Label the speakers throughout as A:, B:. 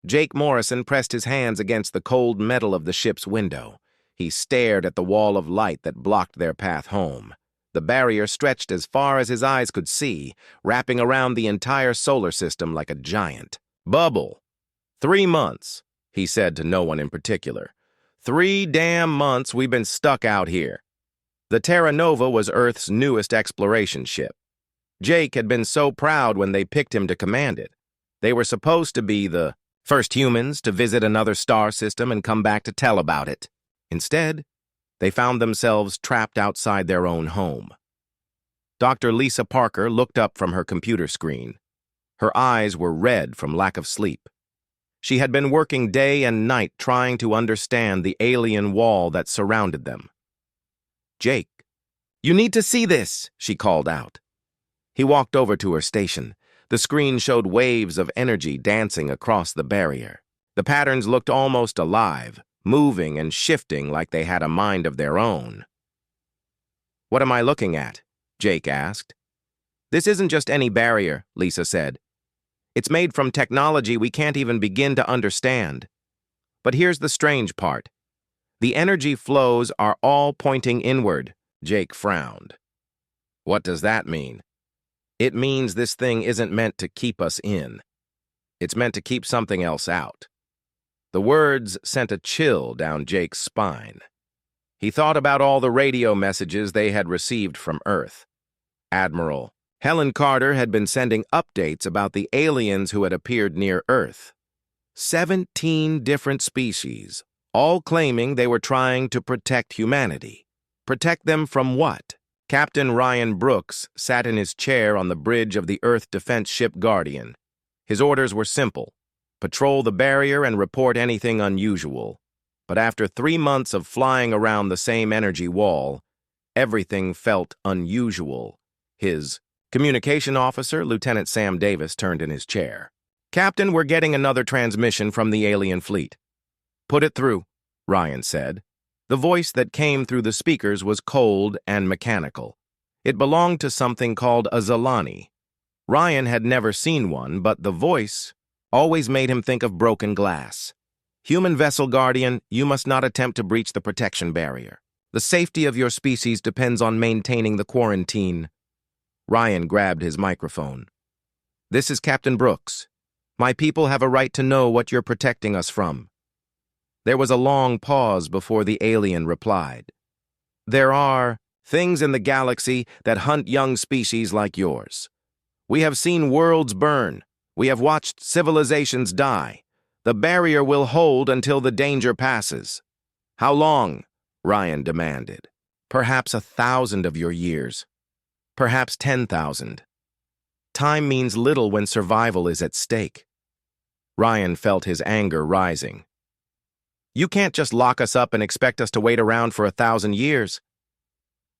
A: Jake Morrison pressed his hands against the cold metal of the ship's window. He stared at the wall of light that blocked their path home. The barrier stretched as far as his eyes could see, wrapping around the entire solar system like a giant. "Bubble. 3 months," he said to no one in particular. 3 damn months we've been stuck out here. The Terra Nova was Earth's newest exploration ship. Jake had been so proud when they picked him to command it. They were supposed to be the first humans to visit another star system and come back to tell about it. Instead, they found themselves trapped outside their own home. Dr. Lisa Parker looked up from her computer screen. Her eyes were red from lack of sleep. She had been working day and night trying to understand the alien wall that surrounded them. "Jake, you need to see this," she called out. He walked over to her station. The screen showed waves of energy dancing across the barrier. The patterns looked almost alive, moving and shifting like they had a mind of their own. "What am I looking at?" Jake asked. "This isn't just any barrier," Lisa said. "It's made from technology we can't even begin to understand. But here's the strange part. The energy flows are all pointing inward." Jake frowned. "What does that mean?" "It means this thing isn't meant to keep us in. It's meant to keep something else out." The words sent a chill down Jake's spine. He thought about all the radio messages they had received from Earth. Admiral Helen Carter had been sending updates about the aliens who had appeared near Earth. 17 different species, all claiming they were trying to protect humanity. Protect them from what? Captain Ryan Brooks sat in his chair on the bridge of the Earth defense ship Guardian. His orders were simple: patrol the barrier and report anything unusual. But after 3 months of flying around the same energy wall, everything felt unusual. His communication officer, Lieutenant Sam Davis, turned in his chair. "Captain, we're getting another transmission from the alien fleet." "Put it through," Ryan said. The voice that came through the speakers was cold and mechanical. It belonged to something called a Zalani. Ryan had never seen one, but the voice always made him think of broken glass. "Human vessel Guardian, you must not attempt to breach the protection barrier. The safety of your species depends on maintaining the quarantine." Ryan grabbed his microphone. "This is Captain Brooks. My people have a right to know what you're protecting us from." There was a long pause before the alien replied. "There are things in the galaxy that hunt young species like yours. We have seen worlds burn. We have watched civilizations die. The barrier will hold until the danger passes." "How long?" Ryan demanded. "Perhaps 1,000 of your years. Perhaps 10,000. Time means little when survival is at stake." Ryan felt his anger rising. "You can't just lock us up and expect us to wait around for 1,000 years."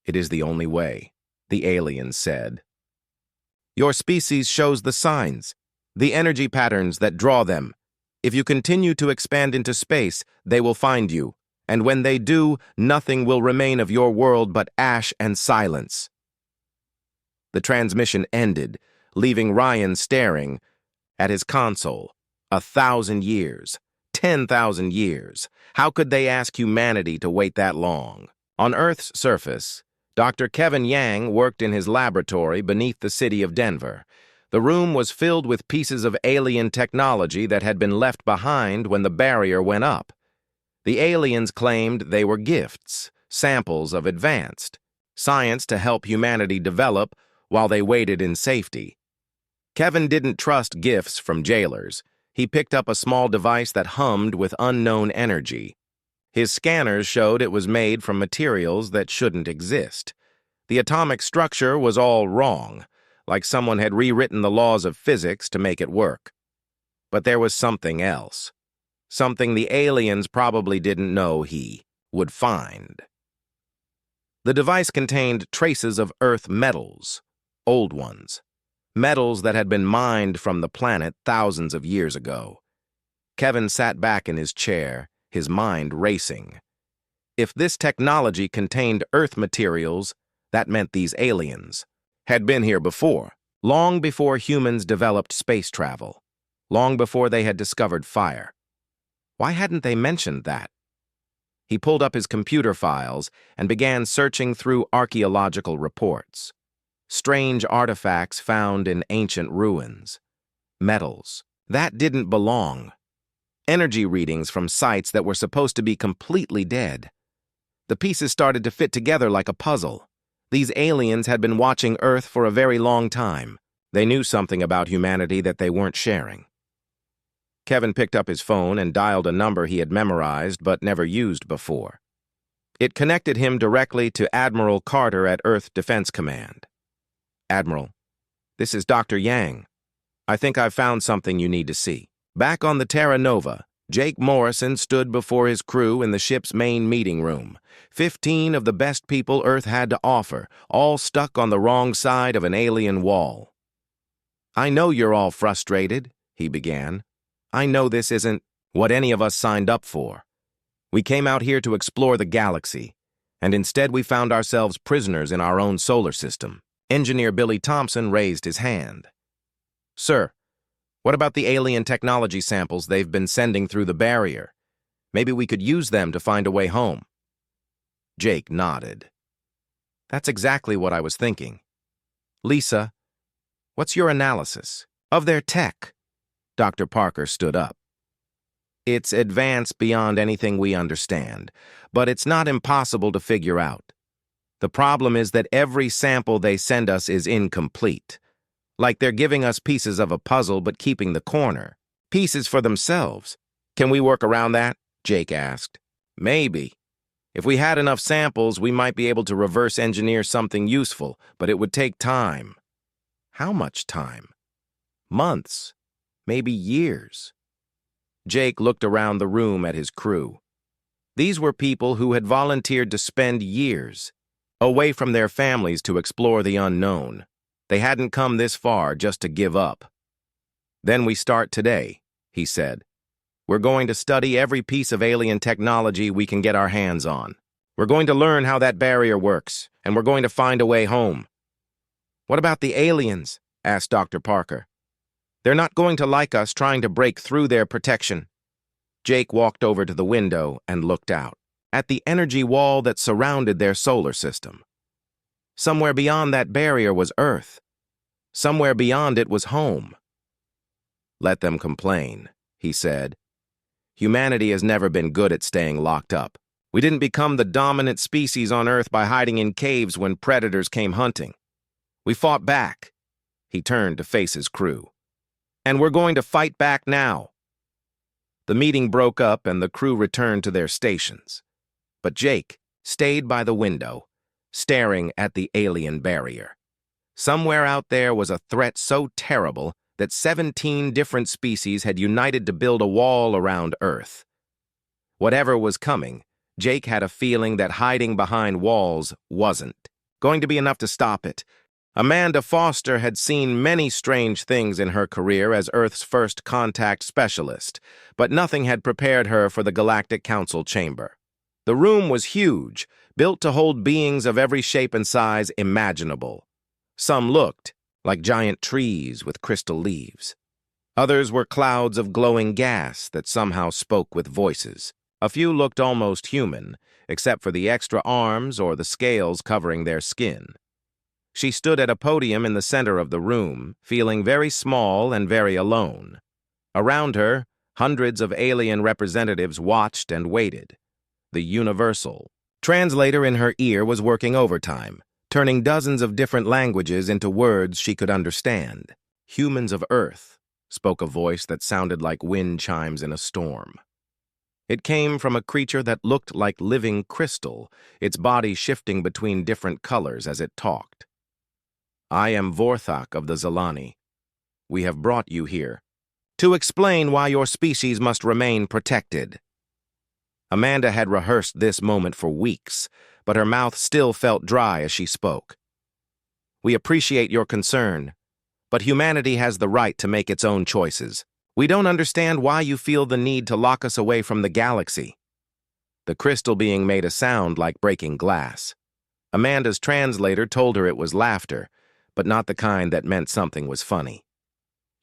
A: "It is the only way," the alien said. "Your species shows the signs, the energy patterns that draw them. If you continue to expand into space, they will find you, and when they do, nothing will remain of your world but ash and silence." The transmission ended, leaving Ryan staring at his console. 1,000 years. 10,000 years. How could they ask humanity to wait that long? On Earth's surface, Dr. Kevin Yang worked in his laboratory beneath the city of Denver. The room was filled with pieces of alien technology that had been left behind when the barrier went up. The aliens claimed they were gifts, samples of advanced science to help humanity develop while they waited in safety. Kevin didn't trust gifts from jailers. He picked up a small device that hummed with unknown energy. His scanners showed it was made from materials that shouldn't exist. The atomic structure was all wrong, like someone had rewritten the laws of physics to make it work. But there was something else. Something the aliens probably didn't know he would find. The device contained traces of Earth metals, old ones. Metals that had been mined from the planet thousands of years ago. Kevin sat back in his chair, his mind racing. If this technology contained Earth materials, that meant these aliens had been here before, long before humans developed space travel. long before they had discovered fire. Why hadn't they mentioned that? He pulled up his computer files and began searching through archaeological reports. Strange artifacts found in ancient ruins. Metals. That didn't belong. Energy readings from sites that were supposed to be completely dead. The pieces started to fit together like a puzzle. These aliens had been watching Earth for a very long time. They knew something about humanity that they weren't sharing. Kevin picked up his phone and dialed a number he had memorized but never used before. It connected him directly to Admiral Carter at Earth Defense Command. "Admiral, this is Dr. Yang. I think I've found something you need to see." Back on the Terra Nova, Jake Morrison stood before his crew in the ship's main meeting room. 15 of the best people Earth had to offer, all stuck on the wrong side of an alien wall. "I know you're all frustrated," he began. "I know this isn't what any of us signed up for. We came out here to explore the galaxy, and instead we found ourselves prisoners in our own solar system." Engineer Billy Thompson raised his hand. "Sir, what about the alien technology samples they've been sending through the barrier? Maybe we could use them to find a way home." Jake nodded. "That's exactly what I was thinking. Lisa, what's your analysis of their tech?" Dr. Parker stood up. "It's advanced beyond anything we understand, but it's not impossible to figure out. The problem is that every sample they send us is incomplete. Like they're giving us pieces of a puzzle but keeping the corner. Pieces for themselves. Can we work around that?" Jake asked. "Maybe. If we had enough samples, we might be able to reverse engineer something useful, but it would take time." "How much time?" "Months. Maybe years." Jake looked around the room at his crew. These were people who had volunteered to spend years away from their families to explore the unknown. They hadn't come this far just to give up. "Then we start today," he said. "We're going to study every piece of alien technology we can get our hands on. We're going to learn how that barrier works, and we're going to find a way home." "What about the aliens?" asked Dr. Parker. "They're not going to like us trying to break through their protection." Jake walked over to the window and looked out at the energy wall that surrounded their solar system. Somewhere beyond that barrier was Earth. Somewhere beyond it was home. "Let them complain," he said. "Humanity has never been good at staying locked up. We didn't become the dominant species on Earth by hiding in caves when predators came hunting. We fought back." He turned to face his crew. "And we're going to fight back now." The meeting broke up and the crew returned to their stations. But Jake stayed by the window, staring at the alien barrier. Somewhere out there was a threat so terrible that 17 different species had united to build a wall around Earth. Whatever was coming, Jake had a feeling that hiding behind walls wasn't going to be enough to stop it. Amanda Foster had seen many strange things in her career as Earth's first contact specialist, but nothing had prepared her for the Galactic Council chamber. The room was huge, built to hold beings of every shape and size imaginable. Some looked like giant trees with crystal leaves. Others were clouds of glowing gas that somehow spoke with voices. A few looked almost human, except for the extra arms or the scales covering their skin. She stood at a podium in the center of the room, feeling very small and very alone. Around her, hundreds of alien representatives watched and waited. The universal translator in her ear was working overtime, turning dozens of different languages into words she could understand. "Humans of Earth," spoke a voice that sounded like wind chimes in a storm. It came from a creature that looked like living crystal, its body shifting between different colors as it talked. "I am Vorthok of the Zalani. We have brought you here to explain why your species must remain protected." Amanda had rehearsed this moment for weeks, but her mouth still felt dry as she spoke. "We appreciate your concern, but humanity has the right to make its own choices. We don't understand why you feel the need to lock us away from the galaxy." The crystal being made a sound like breaking glass. Amanda's translator told her it was laughter, but not the kind that meant something was funny.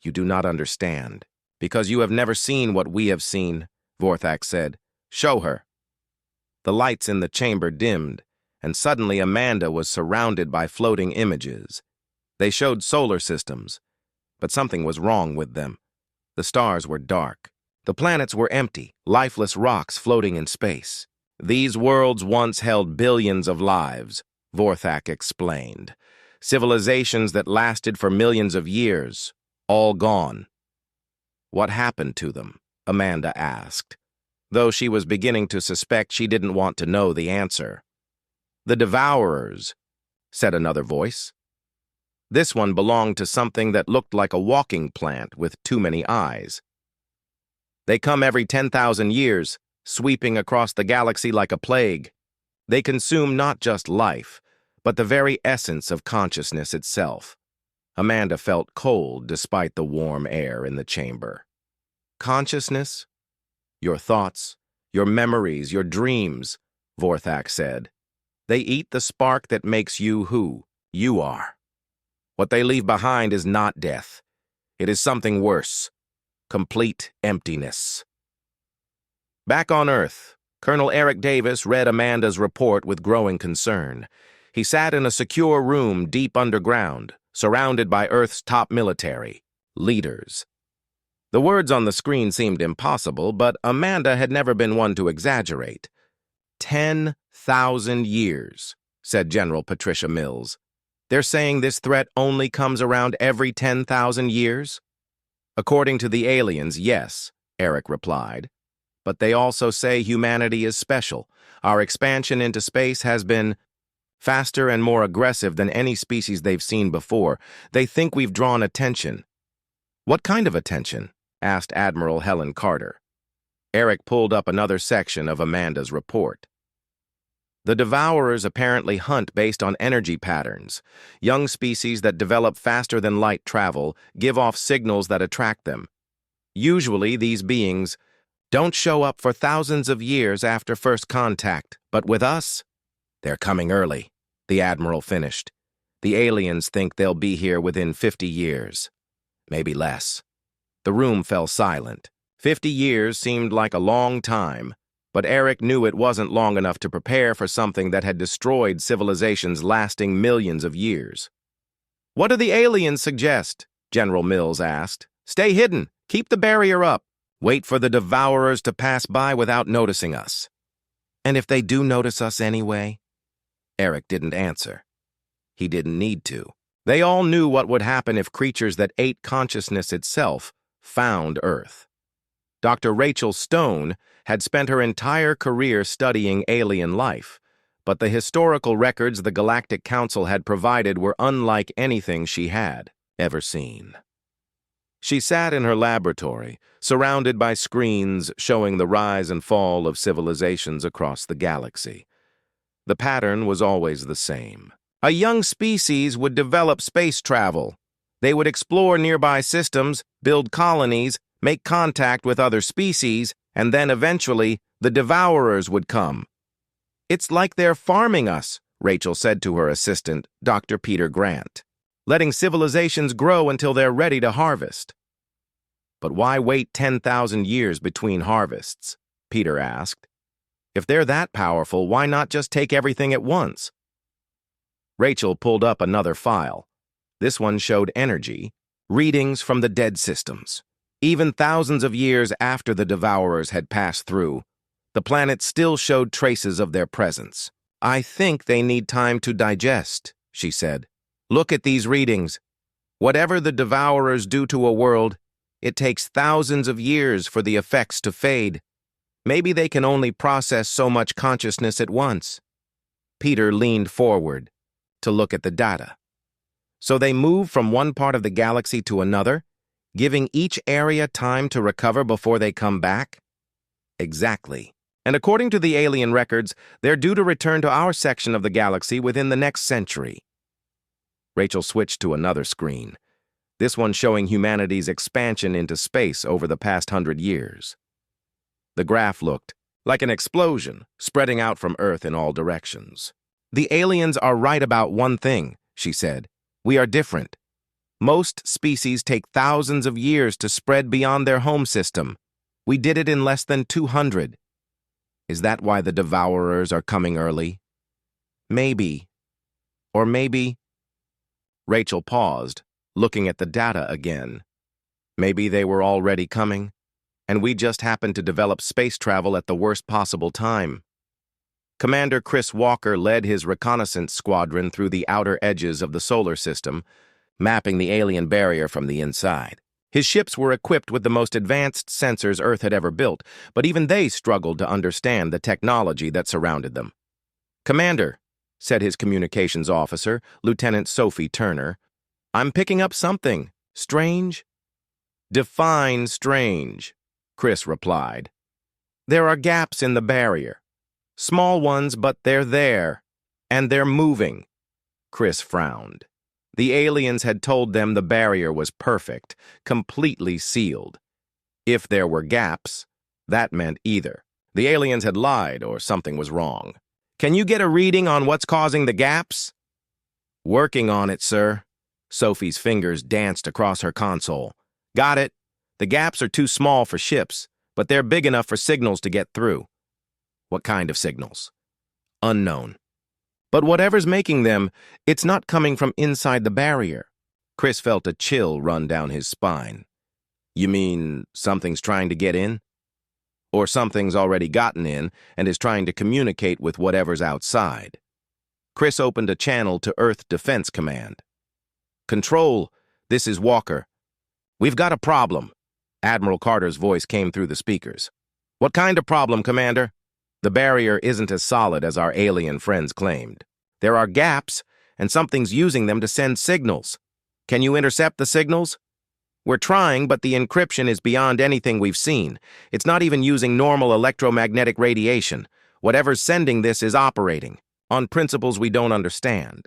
A: "You do not understand. Because you have never seen what we have seen, Vorthak said. Show her. The lights in the chamber dimmed, and suddenly Amanda was surrounded by floating images. They showed solar systems, but something was wrong with them. The stars were dark. The planets were empty, lifeless rocks floating in space. These worlds once held billions of lives, Vorthak explained. Civilizations that lasted for millions of years, all gone. What happened to them? Amanda asked, though she was beginning to suspect she didn't want to know the answer. The Devourers, said another voice. This one belonged to something that looked like a walking plant with too many eyes. They come every 10,000 years, sweeping across the galaxy like a plague. They consume not just life, but the very essence of consciousness itself. Amanda felt cold despite the warm air in the chamber. Consciousness? Your thoughts, your memories, your dreams, Vorthak said. They eat the spark that makes you who you are. What they leave behind is not death. It is something worse. Complete emptiness. Back on Earth, Colonel Eric Davis read Amanda's report with growing concern. He sat in a secure room deep underground, surrounded by Earth's top military, leaders. The words on the screen seemed impossible, but Amanda had never been one to exaggerate. 10,000 years, said General Patricia Mills. They're saying this threat only comes around every 10,000 years? According to the aliens, yes, Eric replied. But they also say humanity is special. Our expansion into space has been faster and more aggressive than any species they've seen before. They think we've drawn attention. What kind of attention? Asked Admiral Helen Carter. Eric pulled up another section of Amanda's report. The Devourers apparently hunt based on energy patterns. Young species that develop faster than light travel give off signals that attract them. Usually, these beings don't show up for thousands of years after first contact, but with us, they're coming early, the Admiral finished. The aliens think they'll be here within 50 years. Maybe less. The room fell silent. 50 years seemed like a long time, but Eric knew it wasn't long enough to prepare for something that had destroyed civilizations lasting millions of years. What do the aliens suggest? General Mills asked. Stay hidden. Keep the barrier up. Wait for the Devourers to pass by without noticing us. And if they do notice us anyway? Eric didn't answer. He didn't need to. They all knew what would happen if creatures that ate consciousness itself found Earth. Dr. Rachel Stone had spent her entire career studying alien life, but the historical records the Galactic Council had provided were unlike anything she had ever seen. She sat in her laboratory, surrounded by screens showing the rise and fall of civilizations across the galaxy. The pattern was always the same. A young species would develop space travel. They would explore nearby systems, build colonies, make contact with other species, and then eventually the Devourers would come. It's like they're farming us, Rachel said to her assistant, Dr. Peter Grant, letting civilizations grow until they're ready to harvest. But why wait 10,000 years between harvests? Peter asked. If they're that powerful, why not just take everything at once? Rachel pulled up another file. This one showed energy, readings from the dead systems. Even thousands of years after the Devourers had passed through, the planet still showed traces of their presence. I think they need time to digest, she said. Look at these readings. Whatever the Devourers do to a world, it takes thousands of years for the effects to fade. Maybe they can only process so much consciousness at once. Peter leaned forward to look at the data. So they move from one part of the galaxy to another, giving each area time to recover before they come back? Exactly. And according to the alien records, they're due to return to our section of the galaxy within the next century. Rachel switched to another screen, this one showing humanity's expansion into space over the past 100 years. The graph looked like an explosion, spreading out from Earth in all directions. The aliens are right about one thing, she said. We are different. Most species take thousands of years to spread beyond their home system. We did it in less than 200. Is that why the devourers are coming early? Maybe. Or maybe... Rachel paused, looking at the data again. Maybe they were already coming, and we just happened to develop space travel at the worst possible time. Commander Chris Walker led his reconnaissance squadron through the outer edges of the solar system, mapping the alien barrier from the inside. His ships were equipped with the most advanced sensors Earth had ever built, but even they struggled to understand the technology that surrounded them. "Commander," said his communications officer, Lieutenant Sophie Turner, "I'm picking up something. Strange?" "Define strange," Chris replied. "There are gaps in the barrier. Small ones, but they're there. And they're moving." Chris frowned. The aliens had told them the barrier was perfect, completely sealed. If there were gaps, that meant either the aliens had lied or something was wrong. "Can you get a reading on what's causing the gaps?" "Working on it, sir." Sophie's fingers danced across her console. "Got it. The gaps are too small for ships, but they're big enough for signals to get through." "What kind of signals?" "Unknown. But whatever's making them, it's not coming from inside the barrier." Chris felt a chill run down his spine. "You mean something's trying to get in? Or something's already gotten in and is trying to communicate with whatever's outside?" Chris opened a channel to Earth Defense Command. "Control, this is Walker. We've got a problem." Admiral Carter's voice came through the speakers. "What kind of problem, Commander?" "The barrier isn't as solid as our alien friends claimed. There are gaps, and something's using them to send signals. Can you intercept the signals?" "We're trying, but the encryption is beyond anything we've seen. It's not even using normal electromagnetic radiation. Whatever's sending this is operating on principles we don't understand."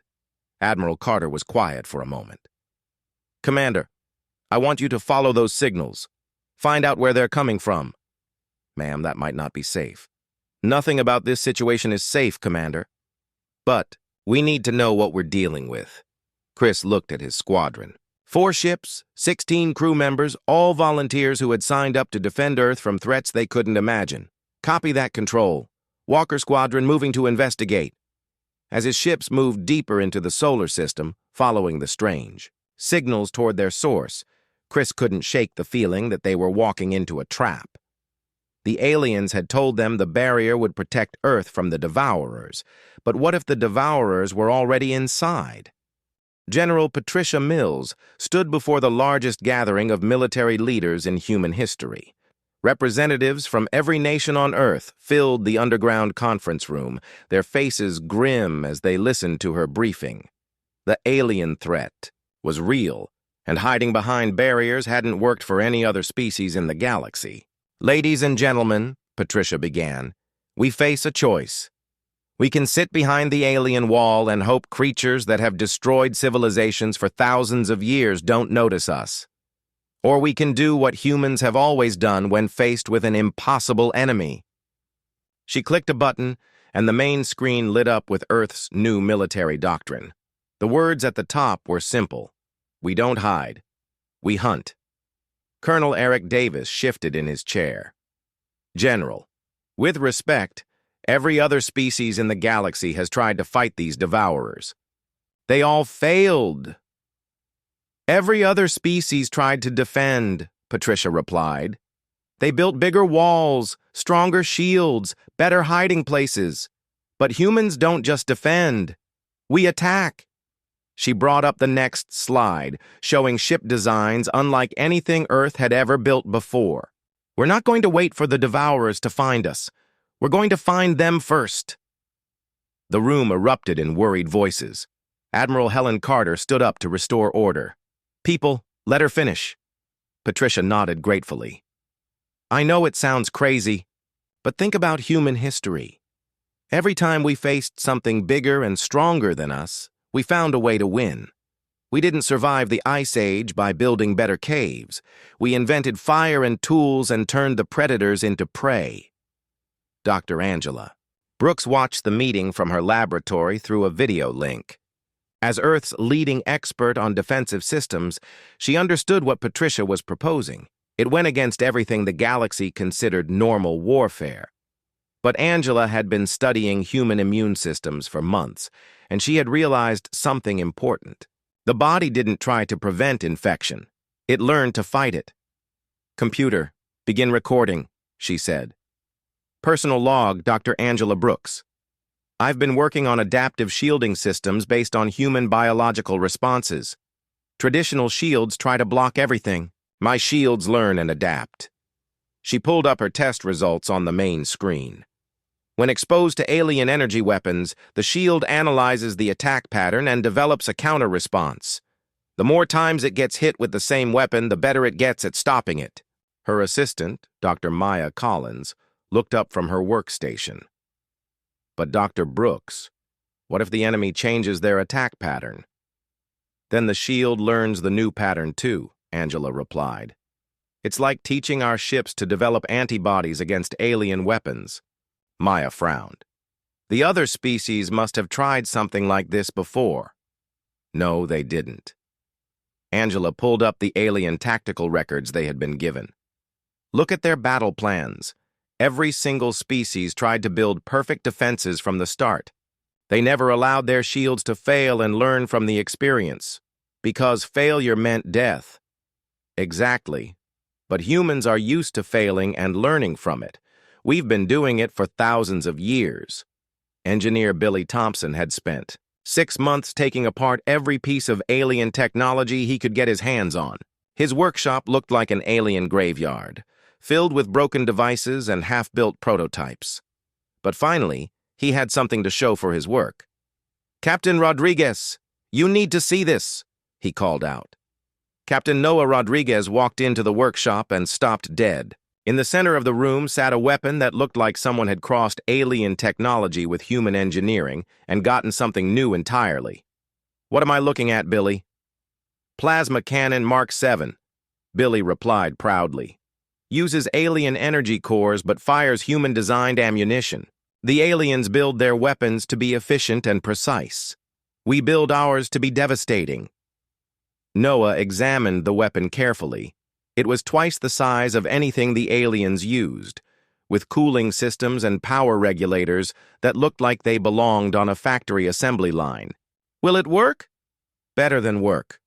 A: Admiral Carter was quiet for a moment. "Commander, I want you to follow those signals. Find out where they're coming from." "Ma'am, that might not be safe." "Nothing about this situation is safe, Commander. But we need to know what we're dealing with." Chris looked at his squadron. 4 ships, 16 crew members, all volunteers who had signed up to defend Earth from threats they couldn't imagine. "Copy that, Control. Walker Squadron moving to investigate." As his ships moved deeper into the solar system, following the strange signals toward their source, Chris couldn't shake the feeling that they were walking into a trap. The aliens had told them the barrier would protect Earth from the devourers, but what if the devourers were already inside? General Patricia Mills stood before the largest gathering of military leaders in human history. Representatives from every nation on Earth filled the underground conference room, their faces grim as they listened to her briefing. The alien threat was real, and hiding behind barriers hadn't worked for any other species in the galaxy. "Ladies and gentlemen," Patricia began, "we face a choice. We can sit behind the alien wall and hope creatures that have destroyed civilizations for thousands of years don't notice us. Or we can do what humans have always done when faced with an impossible enemy." She clicked a button, and the main screen lit up with Earth's new military doctrine. The words at the top were simple. "We don't hide. We hunt." Colonel Eric Davis shifted in his chair. "General, with respect, every other species in the galaxy has tried to fight these devourers. They all failed." "Every other species tried to defend," Patricia replied. "They built bigger walls, stronger shields, better hiding places. But humans don't just defend. We attack." She brought up the next slide, showing ship designs unlike anything Earth had ever built before. "We're not going to wait for the devourers to find us. We're going to find them first." The room erupted in worried voices. Admiral Helen Carter stood up to restore order. "People, let her finish." Patricia nodded gratefully. "I know it sounds crazy, but think about human history. Every time we faced something bigger and stronger than us, we found a way to win. We didn't survive the Ice Age by building better caves. We invented fire and tools and turned the predators into prey." Dr. Angela. Brooks watched the meeting from her laboratory through a video link. As Earth's leading expert on defensive systems, she understood what Patricia was proposing. It went against everything the galaxy considered normal warfare. But Angela had been studying human immune systems for months, and she had realized something important. The body didn't try to prevent infection. It learned to fight it. "Computer, begin recording," she said. Personal log, Dr. Angela Brooks. I've been working on adaptive shielding systems based on human biological responses. Traditional shields try to block everything. My shields learn and adapt. She pulled up her test results on the main screen. When exposed to alien energy weapons, the shield analyzes the attack pattern and develops a counter-response. The more times it gets hit with the same weapon, the better it gets at stopping it. Her assistant, Dr. Maya Collins, looked up from her workstation. But Dr. Brooks, what if the enemy changes their attack pattern? Then the shield learns the new pattern too, Angela replied. It's like teaching our ships to develop antibodies against alien weapons. Maya frowned. The other species must have tried something like this before. No, they didn't. Angela pulled up the alien tactical records they had been given. Look at their battle plans. Every single species tried to build perfect defenses from the start. They never allowed their shields to fail and learn from the experience, because failure meant death. Exactly. But humans are used to failing and learning from it. We've been doing it for thousands of years. Engineer Billy Thompson had spent 6 months taking apart every piece of alien technology he could get his hands on. His workshop looked like an alien graveyard, filled with broken devices and half-built prototypes. But finally, he had something to show for his work. "Captain Rodriguez, you need to see this," he called out. Captain Noah Rodriguez walked into the workshop and stopped dead. In the center of the room sat a weapon that looked like someone had crossed alien technology with human engineering and gotten something new entirely. "What am I looking at, Billy?" "Plasma Cannon Mark 7, Billy replied proudly. "Uses alien energy cores but fires human-designed ammunition. The aliens build their weapons to be efficient and precise. We build ours to be devastating." Noah examined the weapon carefully. It was twice the size of anything the aliens used, with cooling systems and power regulators that looked like they belonged on a factory assembly line. "Will it work?" "Better than work.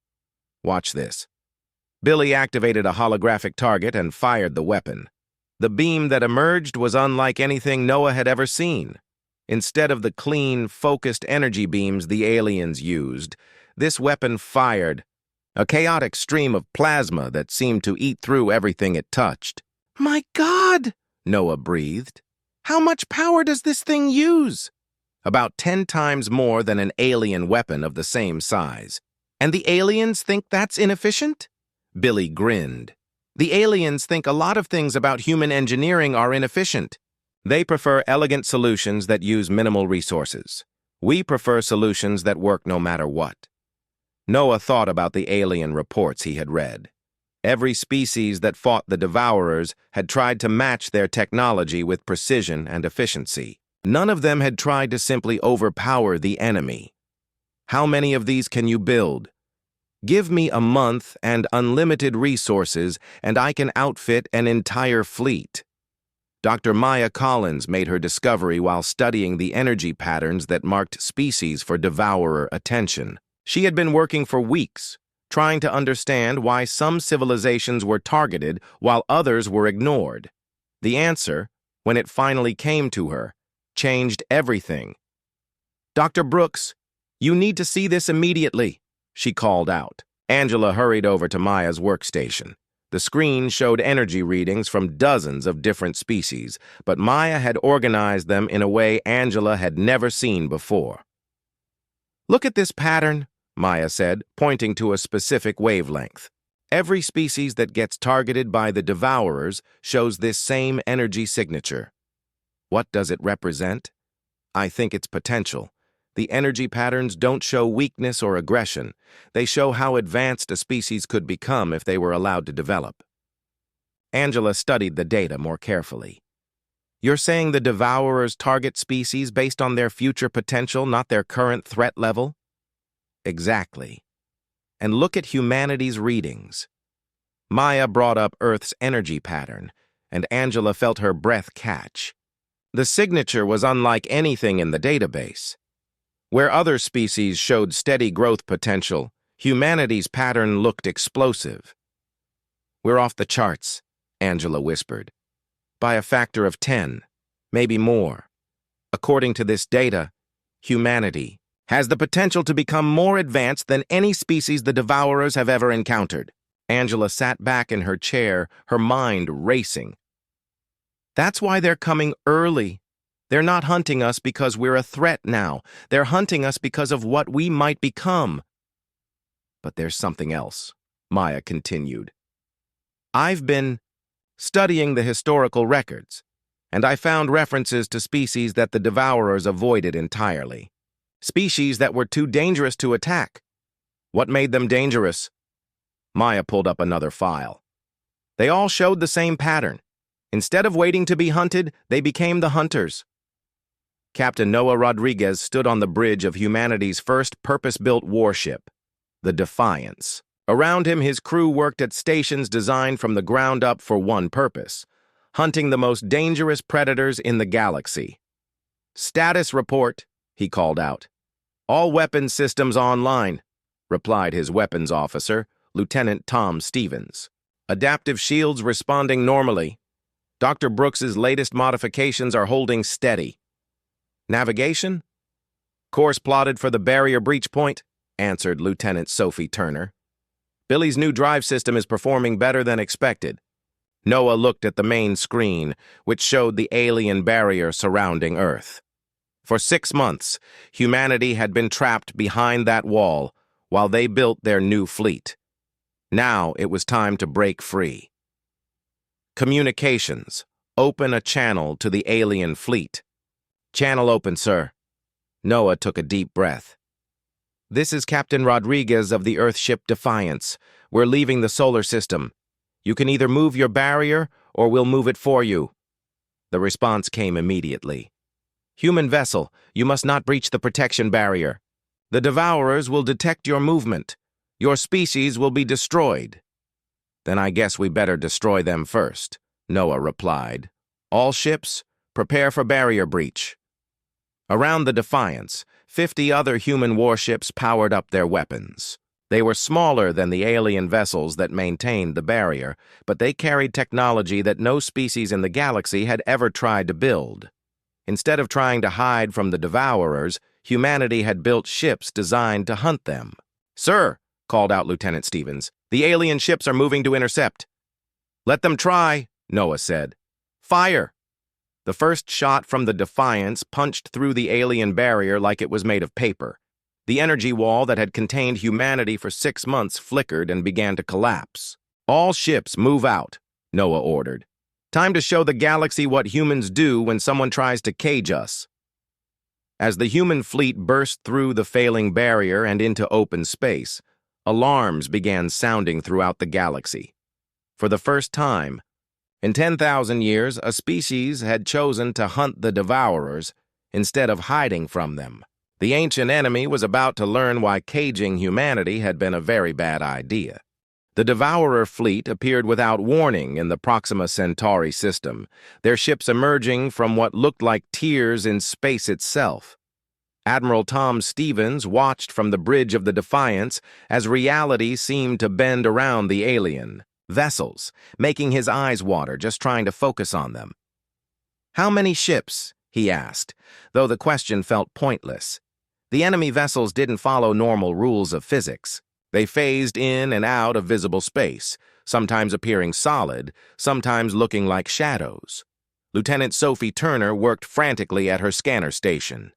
A: Watch this." Billy activated a holographic target and fired the weapon. The beam that emerged was unlike anything Noah had ever seen. Instead of the clean, focused energy beams the aliens used, this weapon fired a chaotic stream of plasma that seemed to eat through everything it touched. "My God!" Noah breathed. "How much power does this thing use?" "About 10 times more than an alien weapon of the same size." "And the aliens think that's inefficient?" Billy grinned. "The aliens think a lot of things about human engineering are inefficient. They prefer elegant solutions that use minimal resources. We prefer solutions that work no matter what." Noah thought about the alien reports he had read. Every species that fought the Devourers had tried to match their technology with precision and efficiency. None of them had tried to simply overpower the enemy. "How many of these can you build?" "Give me a month and unlimited resources, and I can outfit an entire fleet." Dr. Maya Collins made her discovery while studying the energy patterns that marked species for Devourer attention. She had been working for weeks, trying to understand why some civilizations were targeted while others were ignored. The answer, when it finally came to her, changed everything. "Dr. Brooks, you need to see this immediately," she called out. Angela hurried over to Maya's workstation. The screen showed energy readings from dozens of different species, but Maya had organized them in a way Angela had never seen before. "Look at this pattern," Maya said, pointing to a specific wavelength. "Every species that gets targeted by the Devourers shows this same energy signature." "What does it represent?" "I think it's potential. The energy patterns don't show weakness or aggression. They show how advanced a species could become if they were allowed to develop." Angela studied the data more carefully. "You're saying the Devourers target species based on their future potential, not their current threat level?" Exactly. And look at humanity's readings. Maya brought up Earth's energy pattern, and Angela felt her breath catch. The signature was unlike anything in the database. Where other species showed steady growth potential, humanity's pattern looked explosive. "We're off the charts," Angela whispered. "By a factor of 10, maybe more. According to this data, humanity has the potential to become more advanced than any species the Devourers have ever encountered." Angela sat back in her chair, her mind racing. "That's why they're coming early. They're not hunting us because we're a threat now. They're hunting us because of what we might become." "But there's something else," Maya continued. "I've been studying the historical records, and I found references to species that the Devourers avoided entirely. Species that were too dangerous to attack. What made them dangerous?" Maya pulled up another file. "They all showed the same pattern. Instead of waiting to be hunted, they became the hunters." Captain Noah Rodriguez stood on the bridge of humanity's first purpose-built warship, the Defiance. Around him, his crew worked at stations designed from the ground up for one purpose: hunting the most dangerous predators in the galaxy. "Status report," he called out. "All weapons systems online," replied his weapons officer, Lieutenant Tom Stevens. "Adaptive shields responding normally. Dr. Brooks's latest modifications are holding steady. Navigation? Course plotted for the barrier breach point," answered Lieutenant Sophie Turner. "Billy's new drive system is performing better than expected." Noah looked at the main screen, which showed the alien barrier surrounding Earth. For 6 months, humanity had been trapped behind that wall while they built their new fleet. Now it was time to break free. "Communications. Open a channel to the alien fleet." "Channel open, sir." Noah took a deep breath. "This is Captain Rodriguez of the Earthship Defiance. We're leaving the solar system. You can either move your barrier or we'll move it for you." The response came immediately. "Human vessel, you must not breach the protection barrier. The Devourers will detect your movement. Your species will be destroyed." "Then I guess we better destroy them first," Noah replied. "All ships, prepare for barrier breach." Around the Defiance, 50 other human warships powered up their weapons. They were smaller than the alien vessels that maintained the barrier, but they carried technology that no species in the galaxy had ever tried to build. Instead of trying to hide from the Devourers, humanity had built ships designed to hunt them. "Sir," called out Lieutenant Stevens, "the alien ships are moving to intercept." "Let them try," Noah said. "Fire!" The first shot from the Defiance punched through the alien barrier like it was made of paper. The energy wall that had contained humanity for 6 months flickered and began to collapse. "All ships move out," Noah ordered. "Time to show the galaxy what humans do when someone tries to cage us." As the human fleet burst through the failing barrier and into open space, alarms began sounding throughout the galaxy. For the first time, in 10,000 years, a species had chosen to hunt the Devourers instead of hiding from them. The ancient enemy was about to learn why caging humanity had been a very bad idea. The Devourer fleet appeared without warning in the Proxima Centauri system, their ships emerging from what looked like tiers in space itself. Admiral Tom Stevens watched from the bridge of the Defiance as reality seemed to bend around the alien vessels, making his eyes water just trying to focus on them. "How many ships?" he asked, though the question felt pointless. The enemy vessels didn't follow normal rules of physics. They phased in and out of visible space, sometimes appearing solid, sometimes looking like shadows. Lieutenant Sophie Turner worked frantically at her scanner station.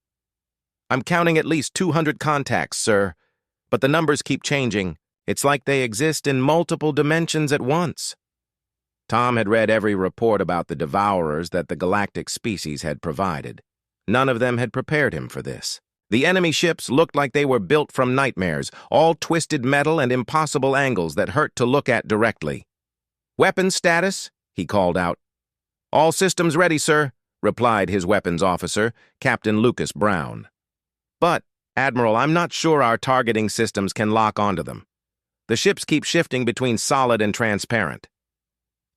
A: "I'm counting at least 200 contacts, sir, but the numbers keep changing. It's like they exist in multiple dimensions at once." Tom had read every report about the Devourers that the galactic species had provided. None of them had prepared him for this. The enemy ships looked like they were built from nightmares, all twisted metal and impossible angles that hurt to look at directly. "Weapons status?" he called out. "All systems ready, sir," replied his weapons officer, Captain Lucas Brown. "But," Admiral, I'm not sure our targeting systems can lock onto them. The ships keep shifting between solid and transparent.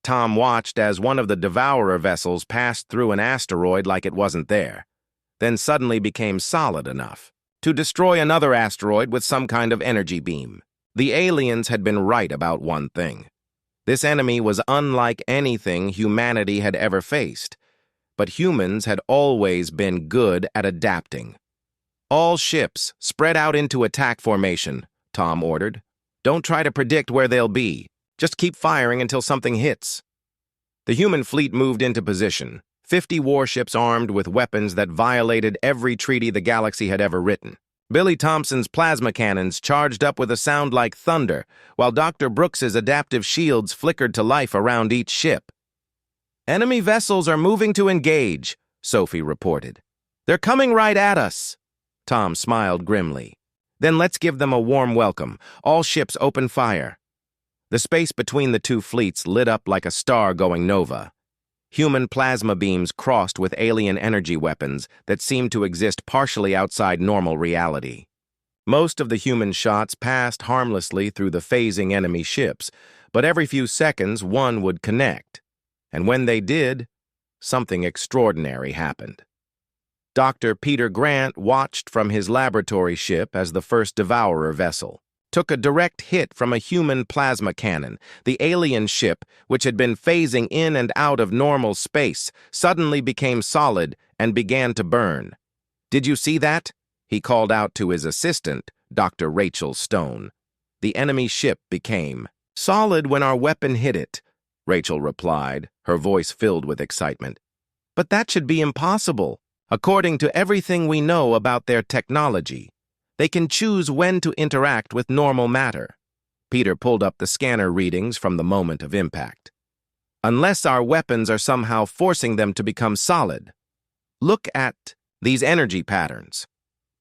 A: Tom watched as one of the Devourer vessels passed through an asteroid like it wasn't there, then suddenly became solid enough to destroy another asteroid with some kind of energy beam. The aliens had been right about one thing. This enemy was unlike anything humanity had ever faced, but humans had always been good at adapting. All ships, spread out into attack formation, Tom ordered. Don't try to predict where they'll be. Just keep firing until something hits. The human fleet moved into position, 50 warships armed with weapons that violated every treaty the galaxy had ever written. Billy Thompson's plasma cannons charged up with a sound like thunder, while Dr. Brooks's adaptive shields flickered to life around each ship. "Enemy vessels are moving to engage," Sophie reported. "They're coming right at us." Tom smiled grimly. "Then let's give them a warm welcome. All ships open fire." The space between the two fleets lit up like a star going nova. Human plasma beams crossed with alien energy weapons that seemed to exist partially outside normal reality. Most of the human shots passed harmlessly through the phasing enemy ships, but every few seconds one would connect. And when they did, something extraordinary happened. Dr. Peter Grant watched from his laboratory ship as the first Devourer vessel took a direct hit from a human plasma cannon. The alien ship, which had been phasing in and out of normal space, suddenly became solid and began to burn. "Did you see that?" he called out to his assistant, Dr. Rachel Stone. "The enemy ship became solid when our weapon hit it," Rachel replied, her voice filled with excitement. "But that should be impossible. According to everything we know about their technology, they can choose when to interact with normal matter." Peter pulled up the scanner readings from the moment of impact. "Unless our weapons are somehow forcing them to become solid. Look at these energy patterns.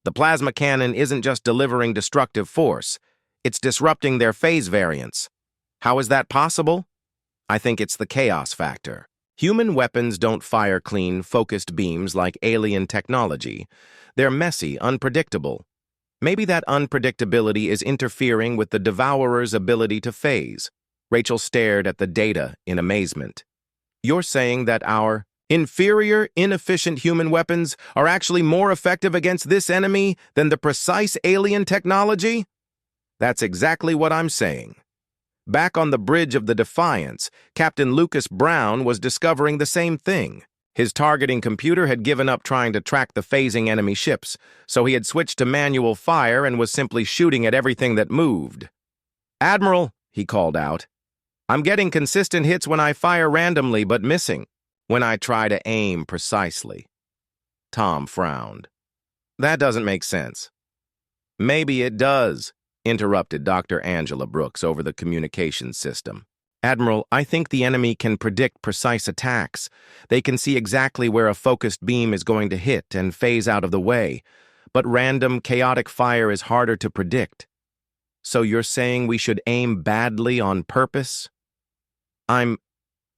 A: The plasma cannon isn't just delivering destructive force, it's disrupting their phase variance. How is that possible? I think it's the chaos factor. Human weapons don't fire clean, focused beams like alien technology. They're messy, unpredictable. Maybe that unpredictability is interfering with the Devourer's ability to phase." Rachel stared at the data in amazement. "You're saying that our inferior, inefficient human weapons are actually more effective against this enemy than the precise alien technology?" "That's exactly what I'm saying." Back on the bridge of the Defiance, Captain Lucas Brown was discovering the same thing. His targeting computer had given up trying to track the phasing enemy ships, so he had switched to manual fire and was simply shooting at everything that moved. "Admiral," he called out, "I'm getting consistent hits when I fire randomly but missing when I try to aim precisely." Tom frowned. "That doesn't make sense." "Maybe it does," interrupted Dr. Angela Brooks over the communications system. "Admiral, I think the enemy can predict precise attacks. They can see exactly where a focused beam is going to hit and phase out of the way. But random, chaotic fire is harder to predict. So you're saying we should aim badly on purpose?" "I'm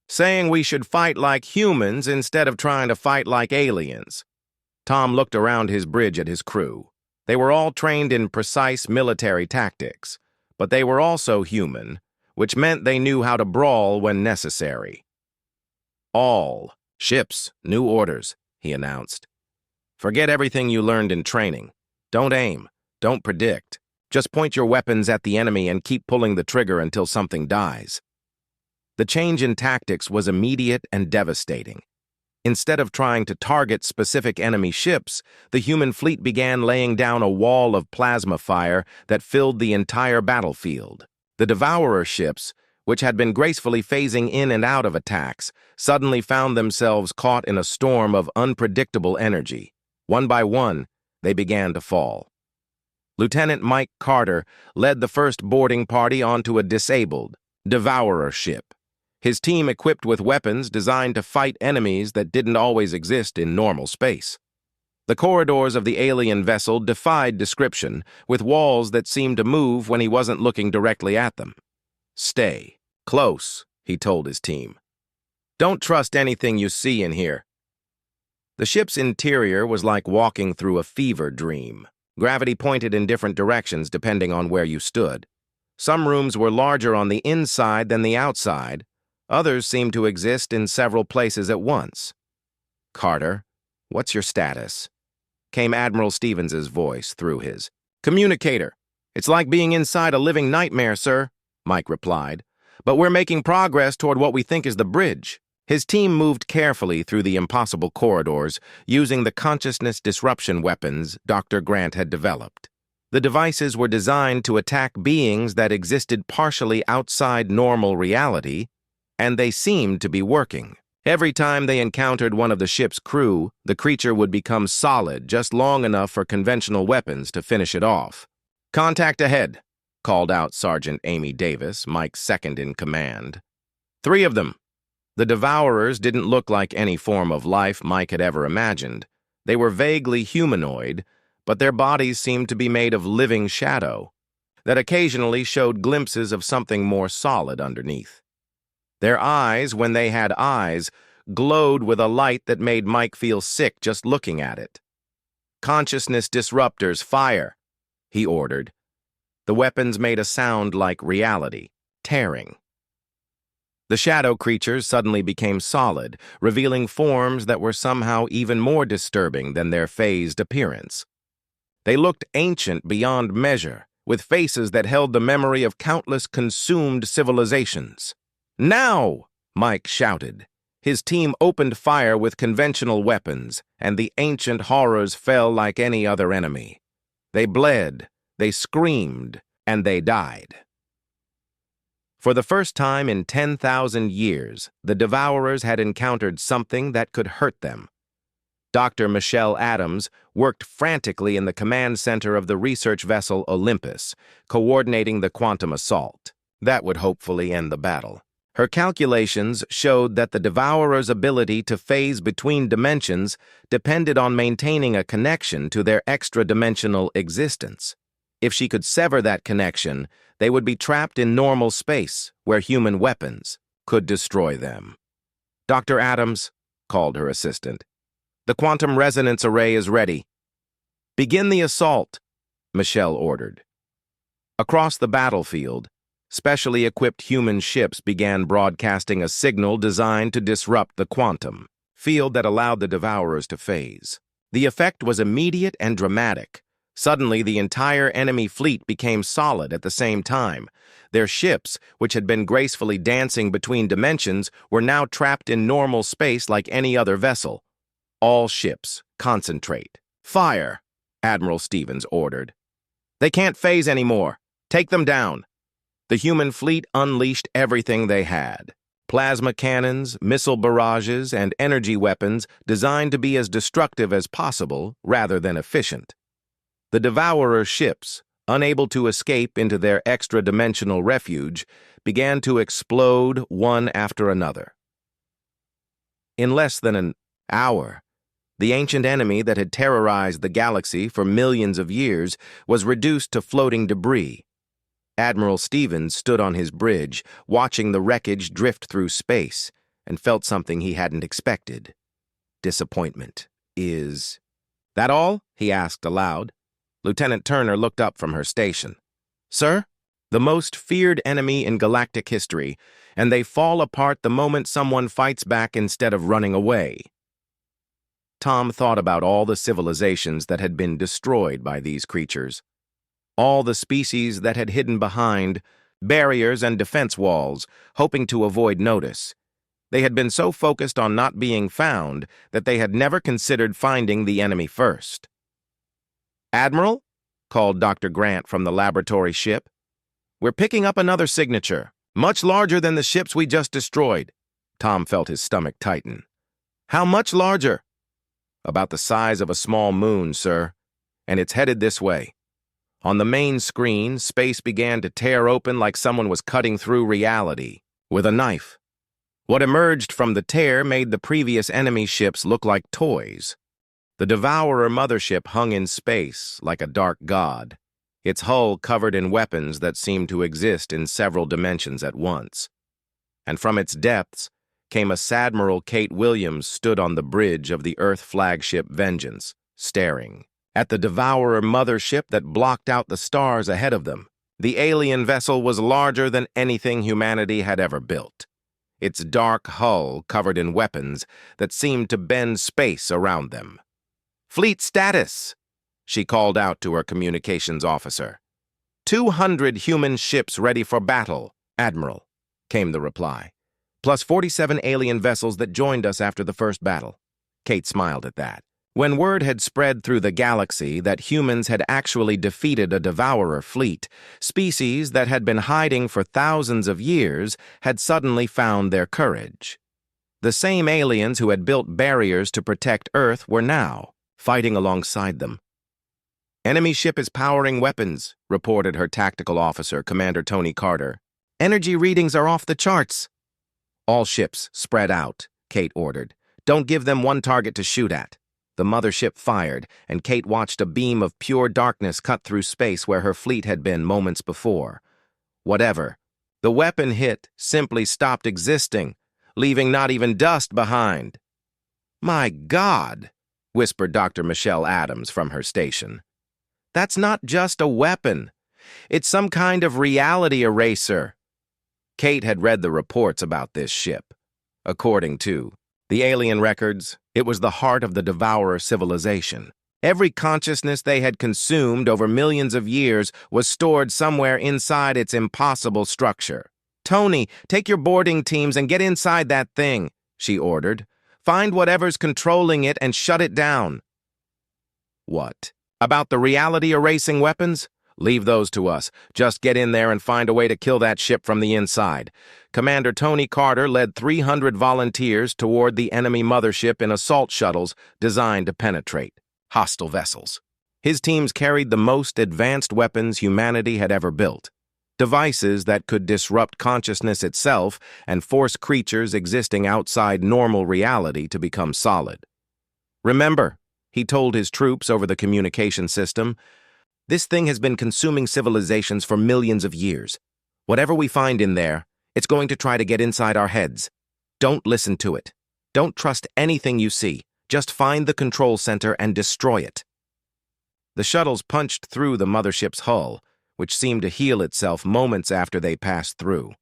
A: saying we should fight like humans instead of trying to fight like aliens." Tom looked around his bridge at his crew. They were all trained in precise military tactics, but they were also human, which meant they knew how to brawl when necessary. "All ships, new orders," he announced. "Forget everything you learned in training. Don't aim. Don't predict. Just point your weapons at the enemy and keep pulling the trigger until something dies." The change in tactics was immediate and devastating. Instead of trying to target specific enemy ships, the human fleet began laying down a wall of plasma fire that filled the entire battlefield. The Devourer ships, which had been gracefully phasing in and out of attacks, suddenly found themselves caught in a storm of unpredictable energy. One by one, they began to fall. Lieutenant Mike Carter led the first boarding party onto a disabled Devourer ship. His team equipped with weapons designed to fight enemies that didn't always exist in normal space. The corridors of the alien vessel defied description, with walls that seemed to move when he wasn't looking directly at them. "Stay close," he told his team. "Don't trust anything you see in here." The ship's interior was like walking through a fever dream. Gravity pointed in different directions depending on where you stood. Some rooms were larger on the inside than the outside. Others seemed to exist in several places at once. "Carter, what's your status?" came Admiral Stevens's voice through his communicator. "It's like being inside a living nightmare, sir," Mike replied. "But we're making progress toward what we think is the bridge." His team moved carefully through the impossible corridors, using the consciousness disruption weapons Dr. Grant had developed. The devices were designed to attack beings that existed partially outside normal reality, and they seemed to be working. Every time they encountered one of the ship's crew, the creature would become solid just long enough for conventional weapons to finish it off. "Contact ahead," called out Sergeant Amy Davis, Mike's second in command. 3 of them. The Devourers didn't look like any form of life Mike had ever imagined. They were vaguely humanoid, but their bodies seemed to be made of living shadow that occasionally showed glimpses of something more solid underneath. Their eyes, when they had eyes, glowed with a light that made Mike feel sick just looking at it. "Consciousness disruptors, fire," he ordered. The weapons made a sound like reality, tearing. The shadow creatures suddenly became solid, revealing forms that were somehow even more disturbing than their phased appearance. They looked ancient beyond measure, with faces that held the memory of countless consumed civilizations. "Now!" Mike shouted. His team opened fire with conventional weapons, and the ancient horrors fell like any other enemy. They bled, they screamed, and they died. For the first time in 10,000 years, the Devourers had encountered something that could hurt them. Dr. Michelle Adams worked frantically in the command center of the research vessel Olympus, coordinating the quantum assault. That would hopefully end the battle. Her calculations showed that the Devourers' ability to phase between dimensions depended on maintaining a connection to their extra-dimensional existence. If she could sever that connection, they would be trapped in normal space where human weapons could destroy them. "Dr. Adams," called her assistant, "the quantum resonance array is ready." "Begin the assault," Michelle ordered. Across the battlefield, specially equipped human ships began broadcasting a signal designed to disrupt the quantum field that allowed the Devourers to phase. The effect was immediate and dramatic. Suddenly, the entire enemy fleet became solid at the same time. Their ships, which had been gracefully dancing between dimensions, were now trapped in normal space like any other vessel. "All ships, concentrate. Fire," Admiral Stevens ordered. "They can't phase anymore. Take them down." The human fleet unleashed everything they had. Plasma cannons, missile barrages, and energy weapons designed to be as destructive as possible rather than efficient. The Devourer ships, unable to escape into their extra-dimensional refuge, began to explode one after another. In less than an hour, the ancient enemy that had terrorized the galaxy for millions of years was reduced to floating debris. Admiral Stevens stood on his bridge, watching the wreckage drift through space, and felt something he hadn't expected. Disappointment. "Is that all?" he asked aloud. Lieutenant Turner looked up from her station. "Sir? The most feared enemy in galactic history, and they fall apart the moment someone fights back instead of running away." Tom thought about all the civilizations that had been destroyed by these creatures. All the species that had hidden behind barriers and defense walls, hoping to avoid notice. They had been so focused on not being found that they had never considered finding the enemy first. "Admiral," called Dr. Grant from the laboratory ship, "we're picking up another signature, much larger than the ships we just destroyed." Tom felt his stomach tighten. "How much larger?" "About the size of a small moon, sir, and it's headed this way." On the main screen, space began to tear open like someone was cutting through reality with a knife. What emerged from the tear made the previous enemy ships look like toys. The Devourer mothership hung in space like a dark god, its hull covered in weapons that seemed to exist in several dimensions at once. And from its depths came a Sadmiral Kate Williams stood on the bridge of the Earth flagship Vengeance, staring. at the Devourer mothership that blocked out the stars ahead of them. The alien vessel was larger than anything humanity had ever built. Its dark hull covered in weapons that seemed to bend space around them. "Fleet status," she called out to her communications officer. 200 human ships ready for battle, Admiral," came the reply. "Plus 47 alien vessels that joined us after the first battle." Kate smiled at that. When word had spread through the galaxy that humans had actually defeated a Devourer fleet, species that had been hiding for thousands of years had suddenly found their courage. The same aliens who had built barriers to protect Earth were now fighting alongside them. "Enemy ship is powering weapons," reported her tactical officer, Commander Tony Carter. "Energy readings are off the charts." "All ships, spread out," Kate ordered. "Don't give them one target to shoot at." The mothership fired, and Kate watched a beam of pure darkness cut through space where her fleet had been moments before. Whatever. The weapon hit simply stopped existing, leaving not even dust behind. "My God," whispered Dr. Michelle Adams from her station. "That's not just a weapon. It's some kind of reality eraser." Kate had read the reports about this ship. According to the alien records, it was the heart of the Devourer civilization. Every consciousness they had consumed over millions of years was stored somewhere inside its impossible structure. "Tony, take your boarding teams and get inside that thing," she ordered. "Find whatever's controlling it and shut it down." "What? About the reality-erasing weapons? Leave those to us. Just get in there and find a way to kill that ship from the inside." Commander Tony Carter led 300 volunteers toward the enemy mothership in assault shuttles designed to penetrate hostile vessels. His teams carried the most advanced weapons humanity had ever built, devices that could disrupt consciousness itself and force creatures existing outside normal reality to become solid. "Remember," he told his troops over the communication system, "this thing has been consuming civilizations for millions of years. Whatever we find in there, it's going to try to get inside our heads. Don't listen to it. Don't trust anything you see. Just find the control center and destroy it." The shuttles punched through the mothership's hull, which seemed to heal itself moments after they passed through.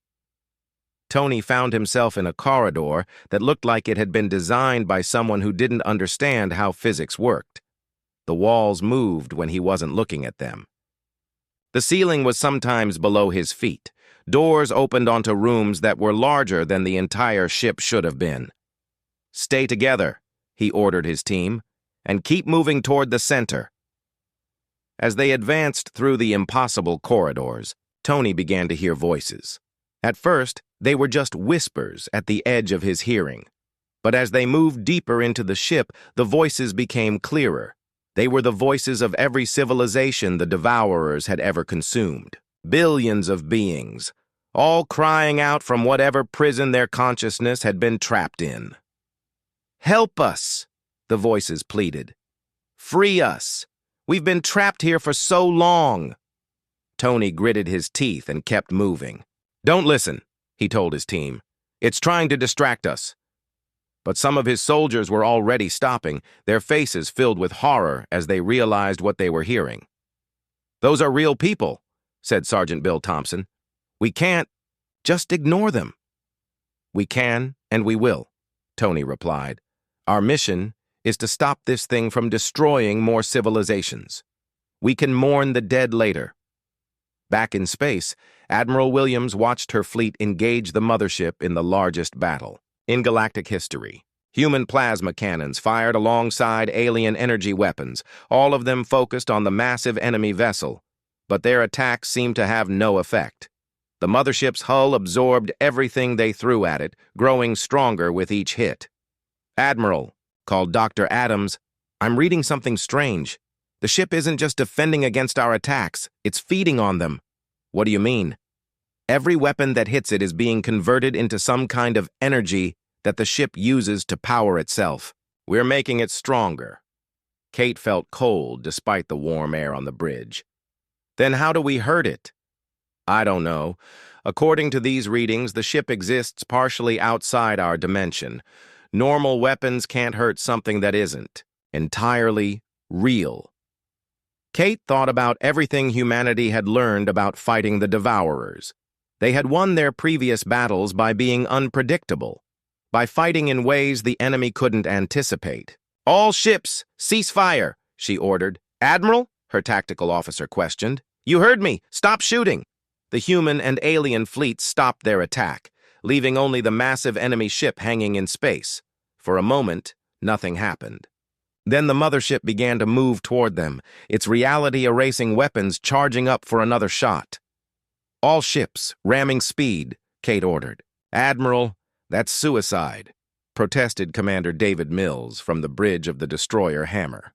A: Tony found himself in a corridor that looked like it had been designed by someone who didn't understand how physics worked. The walls moved when he wasn't looking at them. The ceiling was sometimes below his feet. Doors opened onto rooms that were larger than the entire ship should have been. "Stay together," he ordered his team, "and keep moving toward the center." As they advanced through the impossible corridors, Tony began to hear voices. At first, they were just whispers at the edge of his hearing. But as they moved deeper into the ship, the voices became clearer. They were the voices of every civilization the Devourers had ever consumed. Billions of beings, all crying out from whatever prison their consciousness had been trapped in. "Help us," the voices pleaded. "Free us. We've been trapped here for so long." Tony gritted his teeth and kept moving. "Don't listen," he told his team. "It's trying to distract us." But some of his soldiers were already stopping, their faces filled with horror as they realized what they were hearing. "Those are real people," said Sergeant Bill Thompson. "We can't just ignore them." "We can, and we will," Tony replied. "Our mission is to stop this thing from destroying more civilizations. We can mourn the dead later." Back in space, Admiral Williams watched her fleet engage the mothership in the largest battle in galactic history. Human plasma cannons fired alongside alien energy weapons, all of them focused on the massive enemy vessel, but their attacks seemed to have no effect. The mothership's hull absorbed everything they threw at it, growing stronger with each hit. "Admiral," called Dr. Adams, "I'm reading something strange. The ship isn't just defending against our attacks, it's feeding on them." "What do you mean?" "Every weapon that hits it is being converted into some kind of energy that the ship uses to power itself. We're making it stronger." Kate felt cold despite the warm air on the bridge. "Then how do we hurt it?" "I don't know. According to these readings, the ship exists partially outside our dimension. Normal weapons can't hurt something that isn't entirely real." Kate thought about everything humanity had learned about fighting the Devourers. They had won their previous battles by being unpredictable, by fighting in ways the enemy couldn't anticipate. "All ships, cease fire," she ordered. "Admiral?" her tactical officer questioned. "You heard me. Stop shooting." The human and alien fleets stopped their attack, leaving only the massive enemy ship hanging in space. For a moment, nothing happened. Then the mothership began to move toward them, its reality-erasing weapons charging up for another shot. "All ships, ramming speed," Kate ordered. "Admiral, that's suicide," protested Commander David Mills from the bridge of the destroyer Hammer.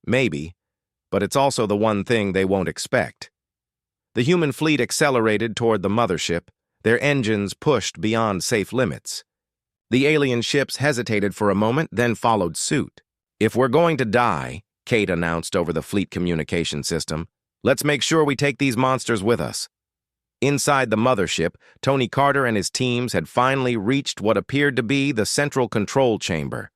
A: "Maybe, but it's also the one thing they won't expect." The human fleet accelerated toward the mothership, their engines pushed beyond safe limits. The alien ships hesitated for a moment, then followed suit. "If we're going to die," Kate announced over the fleet communication system, "let's make sure we take these monsters with us." Inside the mothership, Tony Carter and his teams had finally reached what appeared to be the central control chamber.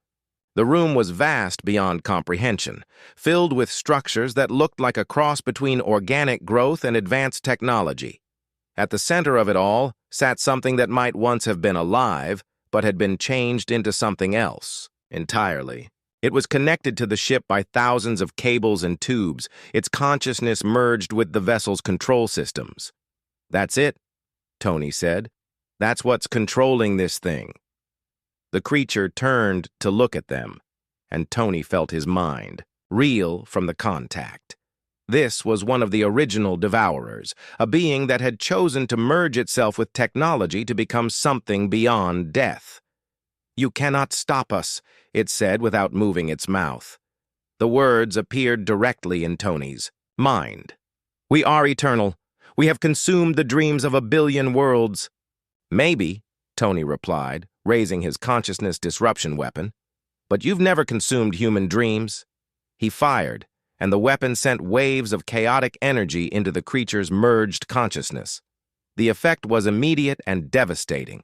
A: The room was vast beyond comprehension, filled with structures that looked like a cross between organic growth and advanced technology. At the center of it all sat something that might once have been alive, but had been changed into something else entirely. It was connected to the ship by thousands of cables and tubes, its consciousness merged with the vessel's control systems. "That's it," Tony said. "That's what's controlling this thing." The creature turned to look at them, and Tony felt his mind reel from the contact. This was one of the original Devourers, a being that had chosen to merge itself with technology to become something beyond death. "You cannot stop us," it said without moving its mouth. The words appeared directly in Tony's mind. "We are eternal. We have consumed the dreams of 1,000,000,000 worlds." "Maybe," Tony replied, raising his consciousness disruption weapon. "But you've never consumed human dreams." He fired, and the weapon sent waves of chaotic energy into the creature's merged consciousness. The effect was immediate and devastating.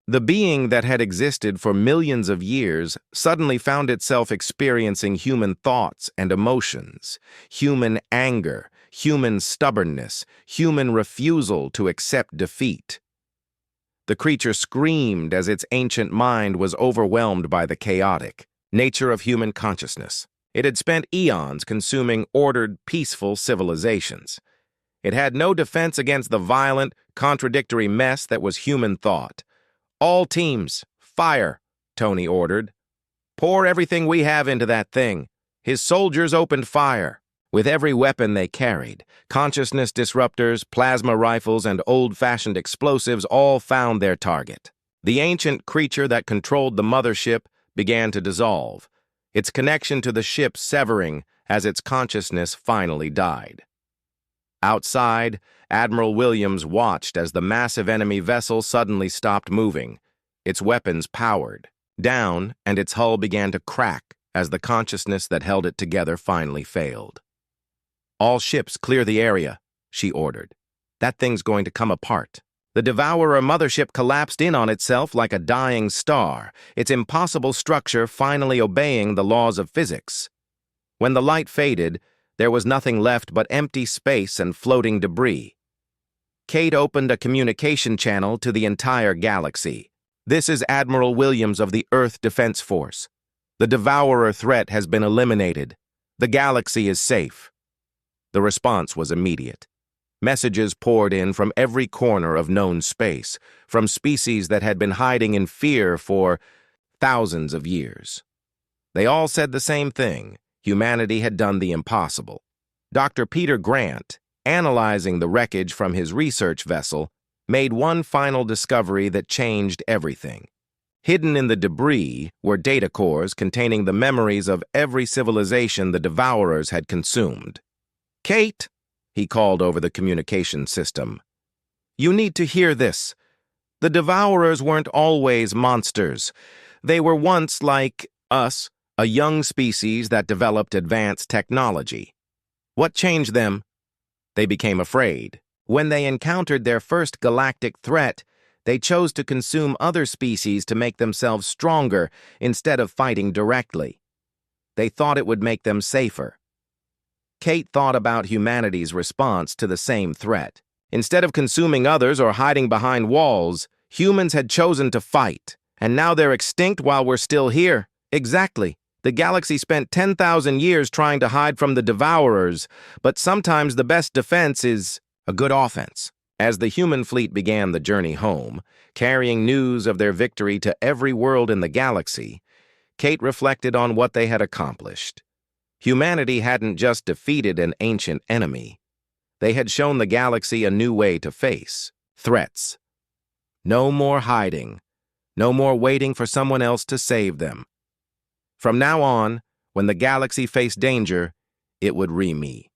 A: The being that had existed for millions of years suddenly found itself experiencing human thoughts and emotions, human anger, human stubbornness, human refusal to accept defeat. The creature screamed as its ancient mind was overwhelmed by the chaotic nature of human consciousness. It had spent eons consuming ordered, peaceful civilizations. It had no defense against the violent, contradictory mess that was human thought. "All teams, fire," Tony ordered. "Pour everything we have into that thing." His soldiers opened fire. With every weapon they carried, consciousness disruptors, plasma rifles, and old-fashioned explosives all found their target. The ancient creature that controlled the mothership began to dissolve, its connection to the ship severing as its consciousness finally died. Outside, Admiral Williams watched as the massive enemy vessel suddenly stopped moving, its weapons powered down, and its hull began to crack as the consciousness that held it together finally failed. "All ships clear the area," she ordered. "That thing's going to come apart." The Devourer mothership collapsed in on itself like a dying star, its impossible structure finally obeying the laws of physics. When the light faded, there was nothing left but empty space and floating debris. Kate opened a communication channel to the entire galaxy. "This is Admiral Williams of the Earth Defense Force. The Devourer threat has been eliminated. The galaxy is safe." The response was immediate. Messages poured in from every corner of known space, from species that had been hiding in fear for thousands of years. They all said the same thing: humanity had done the impossible. Dr. Peter Grant, analyzing the wreckage from his research vessel, made one final discovery that changed everything. Hidden in the debris were data cores containing the memories of every civilization the Devourers had consumed. "Kate," he called over the communication system, "you need to hear this. The Devourers weren't always monsters. They were once like us, a young species that developed advanced technology. What changed them? They became afraid. When they encountered their first galactic threat, they chose to consume other species to make themselves stronger instead of fighting directly. They thought it would make them safer. Kate thought about humanity's response to the same threat. Instead of consuming others or hiding behind walls, humans had chosen to fight. And now they're extinct while we're still here. Exactly. The galaxy spent 10,000 years trying to hide from the devourers, but sometimes the best defense is a good offense. As the human fleet began the journey home, carrying news of their victory to every world in the galaxy, Kate reflected on what they had accomplished. Humanity hadn't just defeated an ancient enemy. They had shown the galaxy a new way to face threats. No more hiding. No more waiting for someone else to save them. From now on, when the galaxy faced danger, it would re-me.